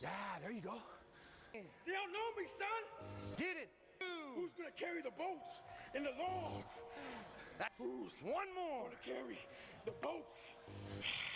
Yeah, there you go. They outnumber me, son. Get it. Who's gonna carry the boats and the logs? Who's One more. gonna carry the boats?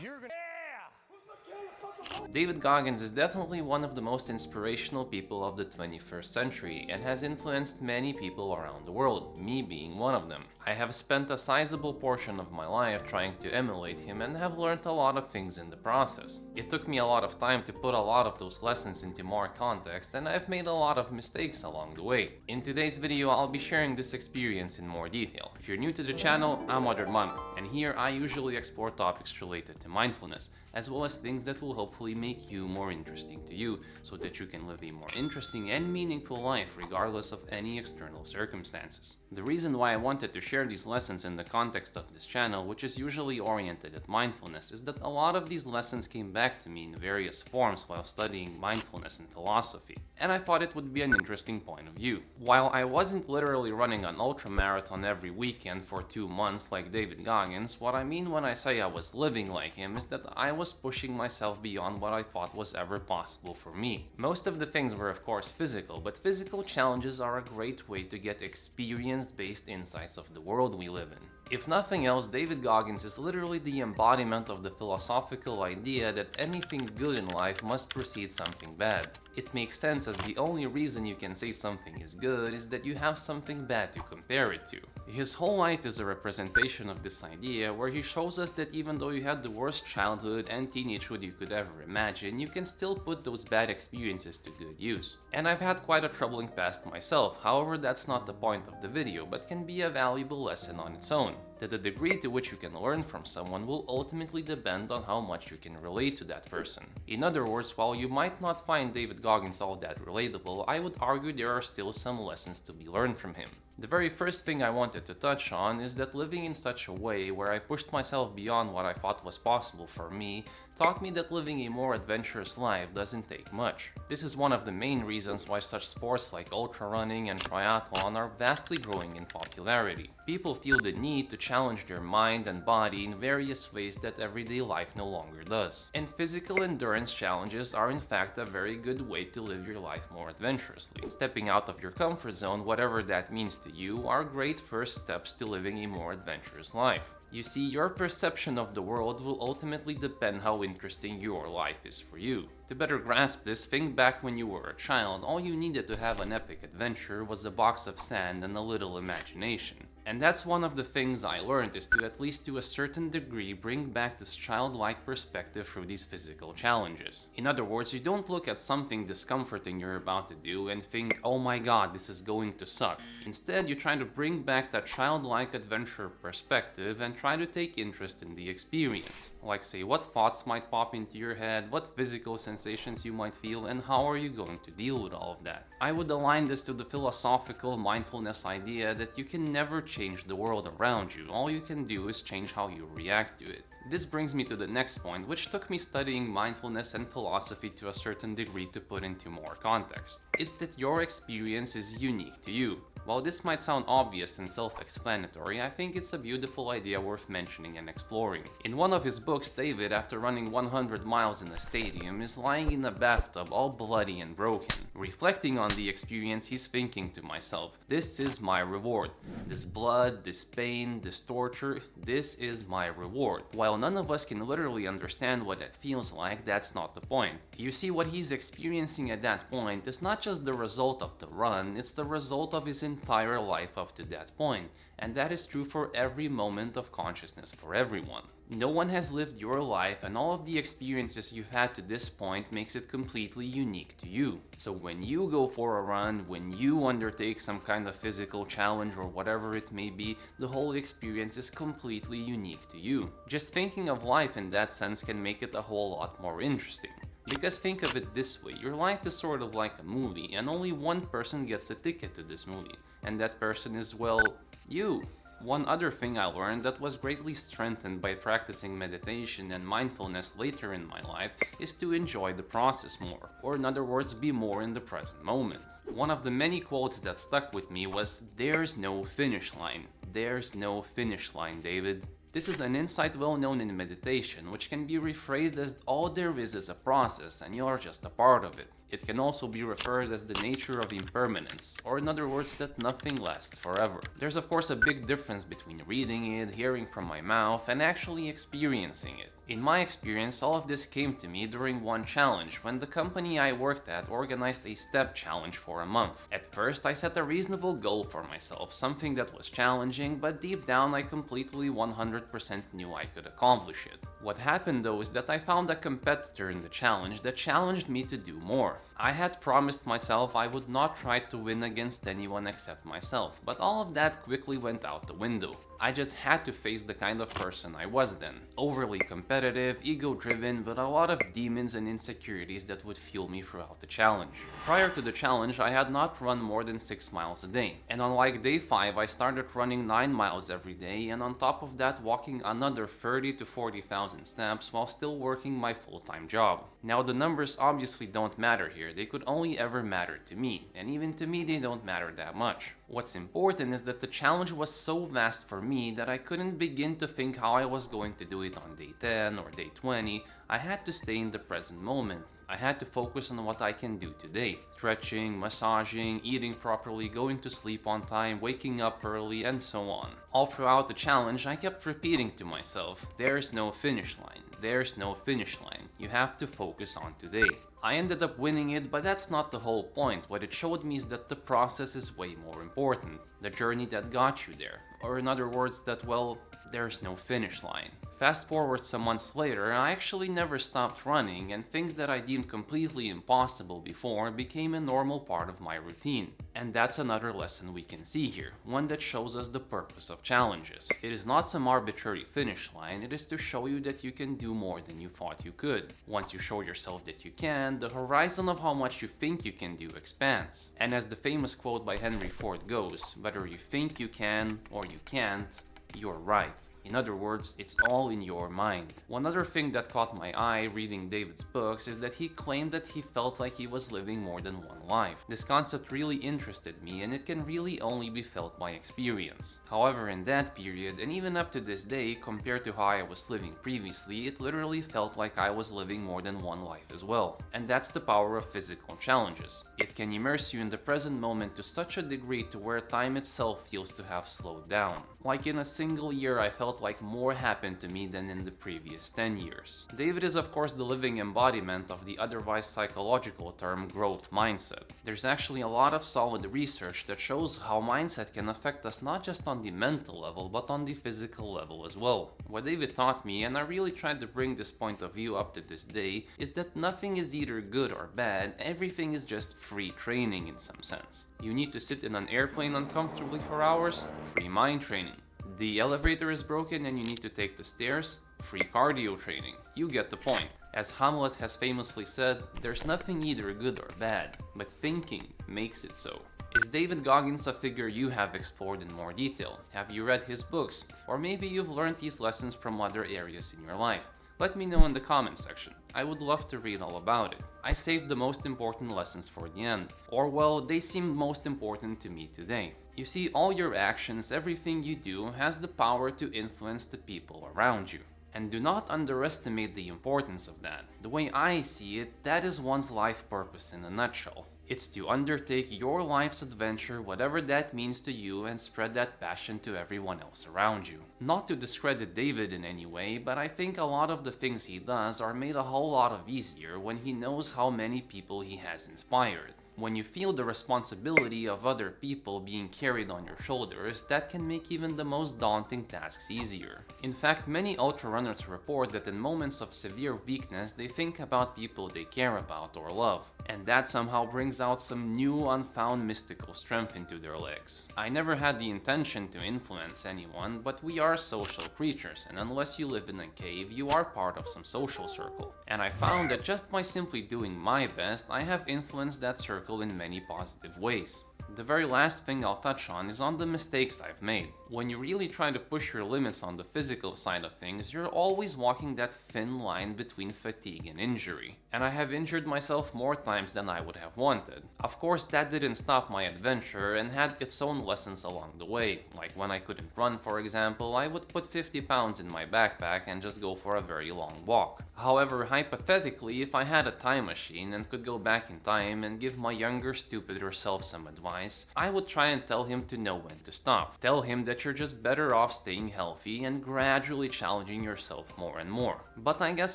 You're gonna. Yeah. Who's gonna carry the fucking boats? David Goggins is definitely one of the most inspirational people of the 21st century and has influenced many people around the world, me being one of them. I have spent a sizable portion of my life trying to emulate him and have learned a lot of things in the process. It took me a lot of time to put a lot of those lessons into more context, and I've made a lot of mistakes along the way. In today's video, I'll be sharing this experience in more detail. If you're new to the channel, I'm Arman, and here I usually explore topics related to mindfulness, as well as things that will hopefully make you more interesting to you, so that you can live a more interesting and meaningful life regardless of any external circumstances. The reason why I wanted to share these lessons in the context of this channel, which is usually oriented at mindfulness, is that a lot of these lessons came back to me in various forms while studying mindfulness and philosophy, and I thought it would be an interesting point of view. While I wasn't literally running an ultra marathon every weekend for 2 months like David Goggins, what I mean when I say I was living like him is that I was pushing myself beyond what I thought was ever possible for me. Most of the things were of course physical, but physical challenges are a great way to get experience-based insights of the world we live in. If nothing else, David Goggins is literally the embodiment of the philosophical idea that anything good in life must precede something bad. It makes sense, as the only reason you can say something is good is that you have something bad to compare it to. His whole life is a representation of this idea, where he shows us that even though you had the worst childhood and teenagehood you could ever imagine, you can still put those bad experiences to good use. And I've had quite a troubling past myself, however that's not the point of the video, but can be a valuable lesson on its own. That the degree to which you can learn from someone will ultimately depend on how much you can relate to that person. In other words, while you might not find David Goggins all that relatable, I would argue there are still some lessons to be learned from him. The very first thing I wanted to touch on is that living in such a way where I pushed myself beyond what I thought was possible for me taught me that living a more adventurous life doesn't take much. This is one of the main reasons why such sports like ultra running and triathlon are vastly growing in popularity. People feel the need to challenge their mind and body in various ways that everyday life no longer does. And physical endurance challenges are in fact a very good way to live your life more adventurously. Stepping out of your comfort zone, whatever that means to you, are great first steps to living a more adventurous life. You see, your perception of the world will ultimately depend how interesting your life is for you. To better grasp this, think back when you were a child. All you needed to have an epic adventure was a box of sand and a little imagination. And that's one of the things I learned, is to, at least to a certain degree, bring back this childlike perspective through these physical challenges. In other words, you don't look at something discomforting you're about to do and think, oh my god, this is going to suck. Instead, you try to bring back that childlike adventure perspective and try to take interest in the experience. Like, say, what thoughts might pop into your head, what physical sensations you might feel, and how are you going to deal with all of that. I would align this to the philosophical mindfulness idea that you can never change the world around you. All you can do is change how you react to it. This brings me to the next point, which took me studying mindfulness and philosophy to a certain degree to put into more context. It's that your experience is unique to you. While this might sound obvious and self-explanatory, I think it's a beautiful idea worth mentioning and exploring. In one of his books, David, after running 100 miles in a stadium, is lying in a bathtub all bloody and broken. Reflecting on the experience, he's thinking to myself, this is my reward. This blood, this pain, this torture, this is my reward. While none of us can literally understand what that feels like, that's not the point. You see, what he's experiencing at that point is not just the result of the run, it's the result of his entire life up to that point. And that is true for every moment of consciousness for everyone. No one has lived your life, and all of the experiences you've had to this point makes it completely unique to you. So when you go for a run, when you undertake some kind of physical challenge or whatever it may be, the whole experience is completely unique to you. Just thinking of life in that sense can make it a whole lot more interesting. Because think of it this way, your life is sort of like a movie, and only one person gets a ticket to this movie, and that person is, well, you. One other thing I learned that was greatly strengthened by practicing meditation and mindfulness later in my life is to enjoy the process more, or in other words, be more in the present moment. One of the many quotes that stuck with me was, "There's no finish line. There's no finish line, David." This is an insight well known in meditation, which can be rephrased as all there is a process and you're just a part of it. It can also be referred as the nature of impermanence, or in other words, that nothing lasts forever. There's of course a big difference between reading it, hearing from my mouth, and actually experiencing it. In my experience, all of this came to me during one challenge when the company I worked at organized a step challenge for a month. At first, I set a reasonable goal for myself, something that was challenging, but deep down I completely 100% knew I could accomplish it. What happened though is that I found a competitor in the challenge that challenged me to do more. I had promised myself I would not try to win against anyone except myself, but all of that quickly went out the window. I just had to face the kind of person I was then. Overly competitive, ego-driven, but a lot of demons and insecurities that would fuel me throughout the challenge. Prior to the challenge, I had not run more than 6 miles a day. And unlike day 5, I started running 9 miles every day, and on top of that walking another 30 to 40,000 steps while still working my full-time job. Now the numbers obviously don't matter here, they could only ever matter to me, and even to me they don't matter that much. What's important is that the challenge was so vast for me that I couldn't begin to think how I was going to do it on day 10 or day 20. I had to stay in the present moment. I had to focus on what I can do today. Stretching, massaging, eating properly, going to sleep on time, waking up early, and so on. All throughout the challenge, I kept repeating to myself, there's no finish line. There's no finish line. You have to focus on today. I ended up winning it, but that's not the whole point. What it showed me is that the process is way more important. The journey that got you there. Or in other words, that, well, there's no finish line. Fast forward some months later, I actually never stopped running, and things that I deemed completely impossible before became a normal part of my routine. And that's another lesson we can see here, one that shows us the purpose of challenges. It is not some arbitrary finish line, it is to show you that you can do more than you thought you could. Once you show yourself that you can, the horizon of how much you think you can do expands. And as the famous quote by Henry Ford goes, whether you think you can or you can't, you're right. In other words, it's all in your mind. One other thing that caught my eye reading David's books is that he claimed that he felt like he was living more than one life. This concept really interested me, and it can really only be felt by experience. However, in that period, and even up to this day, compared to how I was living previously, it literally felt like I was living more than one life as well. And that's the power of physical challenges. It can immerse you in the present moment to such a degree to where time itself feels to have slowed down. Like in a single year, I felt like more happened to me than in the previous 10 years. David is of course the living embodiment of the otherwise psychological term growth mindset. There's actually a lot of solid research that shows how mindset can affect us not just on the mental level but on the physical level as well. What David taught me, and I really tried to bring this point of view up to this day, is that nothing is either good or bad, everything is just free training in some sense. You need to sit in an airplane uncomfortably for hours? Free mind training. The elevator is broken and you need to take the stairs? Free cardio training. You get the point. As Hamlet has famously said, there's nothing either good or bad, but thinking makes it so. Is David Goggins a figure you have explored in more detail? Have you read his books? Or maybe you've learned these lessons from other areas in your life? Let me know in the comment section. I would love to read all about it. I saved the most important lessons for the end. Or well, they seemed most important to me today. You see, all your actions, everything you do, has the power to influence the people around you. And do not underestimate the importance of that. The way I see it, that is one's life purpose in a nutshell. It's to undertake your life's adventure, whatever that means to you, and spread that passion to everyone else around you. Not to discredit David in any way, but I think a lot of the things he does are made a whole lot of easier when he knows how many people he has inspired. When you feel the responsibility of other people being carried on your shoulders, that can make even the most daunting tasks easier. In fact, many ultra-runners report that in moments of severe weakness, they think about people they care about or love. And that somehow brings out some new, unfound mystical strength into their legs. I never had the intention to influence anyone, but we are social creatures, and unless you live in a cave, you are part of some social circle. And I found that just by simply doing my best, I have influenced that circle in many positive ways. The very last thing I'll touch on is on the mistakes I've made. When you really try to push your limits on the physical side of things, you're always walking that thin line between fatigue and injury. And I have injured myself more times than I would have wanted. Of course, that didn't stop my adventure and had its own lessons along the way. Like when I couldn't run, for example, I would put 50 pounds in my backpack and just go for a very long walk. However, hypothetically, if I had a time machine and could go back in time and give my younger, stupider self some advice, I would try and tell him to know when to stop. Tell him that you're just better off staying healthy and gradually challenging yourself more and more. But I guess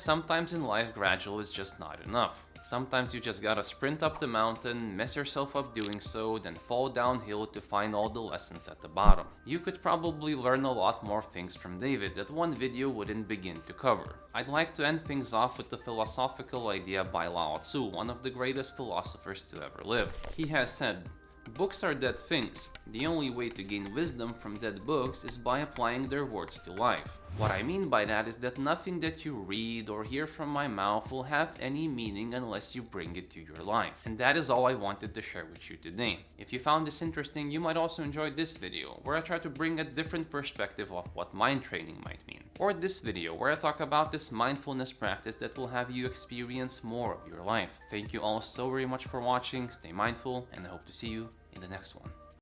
sometimes in life gradual is just not enough. Sometimes you just gotta sprint up the mountain, mess yourself up doing so, then fall downhill to find all the lessons at the bottom. You could probably learn a lot more things from David that one video wouldn't begin to cover. I'd like to end things off with the philosophical idea by Lao Tzu, one of the greatest philosophers to ever live. He has said, "Books are dead things. The only way to gain wisdom from dead books is by applying their words to life." What I mean by that is that nothing that you read or hear from my mouth will have any meaning unless you bring it to your life. And that is all I wanted to share with you today. If you found this interesting, you might also enjoy this video, where I try to bring a different perspective of what mind training might mean. Or this video, where I talk about this mindfulness practice that will have you experience more of your life. Thank you all so very much for watching, stay mindful, and I hope to see you in the next one.